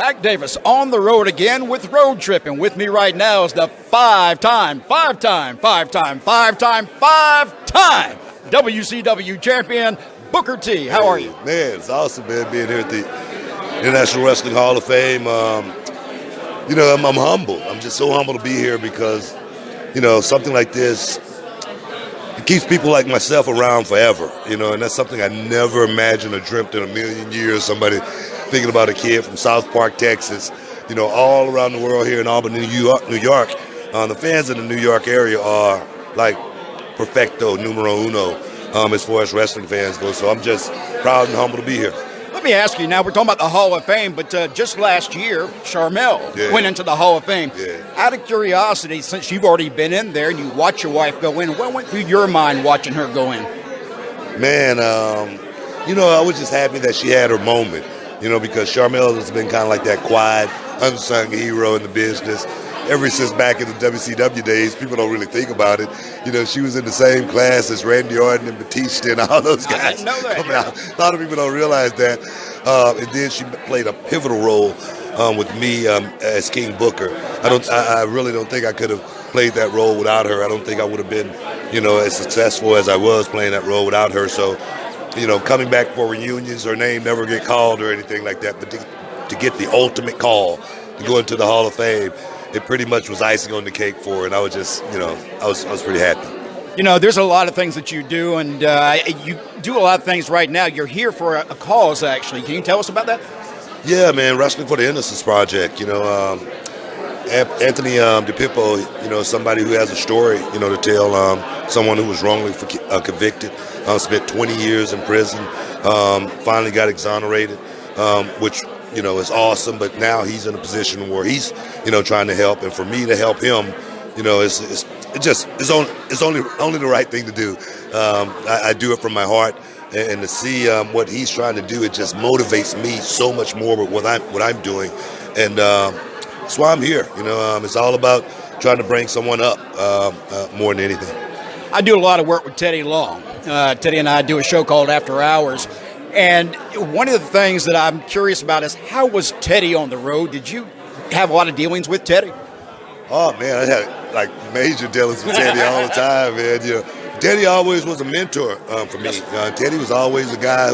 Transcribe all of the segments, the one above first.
Mac Davis on the road again with Road Trip, and with me right now is the five-time WCW champion, Booker T. How are you? Man, it's awesome, man, being here at the International Wrestling Hall of Fame. I'm humble. I'm just so humble to be here because, something like this, it keeps people like myself around forever, and that's something I never imagined or dreamt in a million years. Somebody thinking about a kid from South Park, Texas, all around the world here in Albany, New York. The fans in the New York area are like perfecto, numero uno, as far as wrestling fans go. So I'm just proud and humble to be here. Let me ask you, now we're talking about the Hall of Fame, but just last year, Charmel went into the Hall of Fame. Yeah. Out of curiosity, since you've already been in there and you watch your wife go in, what went through your mind watching her go in? Man, I was just happy that she had her moment, because Charmel has been kind of like that quiet, unsung hero in the business. Ever since back in the WCW days, people don't really think about it. She was in the same class as Randy Orton and Batista and all those guys. I didn't know that. A lot of people don't realize that. And then she played a pivotal role with me as King Booker. I really don't think I could have played that role without her. I don't think I would have been, as successful as I was playing that role without her. So, coming back for reunions, her name never get called or anything like that. But to get the ultimate call to go into the Hall of Fame, it pretty much was icing on the cake for her, and I was just, I was pretty happy. There's a lot of things that you do, and you do a lot of things right now. You're here for a cause, actually. Can you tell us about that? Yeah, man, wrestling for the Innocence Project. Anthony DePippo, somebody who has a story, to tell. Someone who was wrongly convicted, spent 20 years in prison, finally got exonerated, which is awesome, but now he's in a position where he's, trying to help, and for me to help him, it's only the right thing to do. I do it from my heart, and to see what he's trying to do, it just motivates me so much more with what I'm doing, and that's why I'm here. It's all about trying to bring someone up more than anything. I do a lot of work with Teddy Long. Teddy and I do a show called After Hours. And one of the things that I'm curious about is, how was Teddy on the road? Did you have a lot of dealings with Teddy? Oh, man, I had major dealings with Teddy all the time, man. Teddy always was a mentor for me. Teddy was always a guy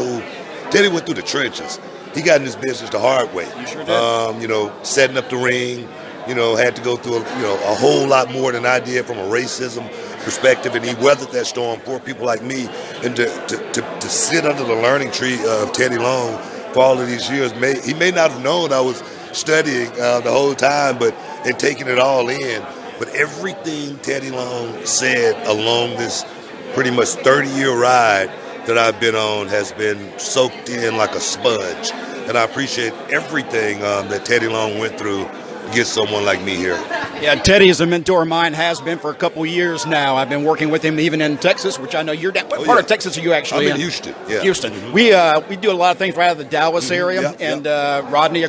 Teddy went through the trenches. He got in this business the hard way. You sure did. Setting up the ring, had to go through a whole lot more than I did from a racism perspective, and he weathered that storm for people like me. And to sit under the learning tree of Teddy Long for all of these years, he may not have known I was studying the whole time, and taking it all in. But everything Teddy Long said along this pretty much 30-year ride that I've been on has been soaked in like a sponge. And I appreciate everything that Teddy Long went through to get someone like me here. Yeah, Teddy is a mentor of mine, has been for a couple years now. I've been working with him even in Texas, which I know you're down. What part of Texas are you actually in? I'm in Houston. Yeah. Houston. Mm-hmm. We do a lot of things right out of the Dallas area, and Rodney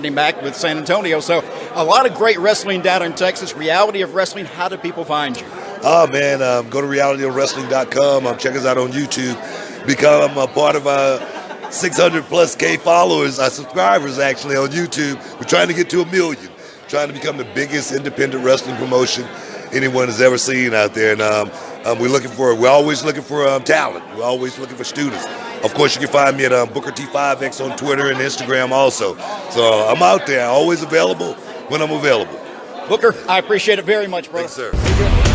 Mack with San Antonio. So a lot of great wrestling down in Texas. Reality of Wrestling, how do people find you? Oh, man, go to realityofwrestling.com. Check us out on YouTube. Become a part of our 600+ K followers, our subscribers actually on YouTube. We're trying to get to 1 million. Trying to become the biggest independent wrestling promotion anyone has ever seen out there. And we're always looking for talent. We're always looking for students. Of course, you can find me at Booker T5X on Twitter and Instagram also. So I'm out there, always available when I'm available. Booker, I appreciate it very much, brother. Thanks, sir.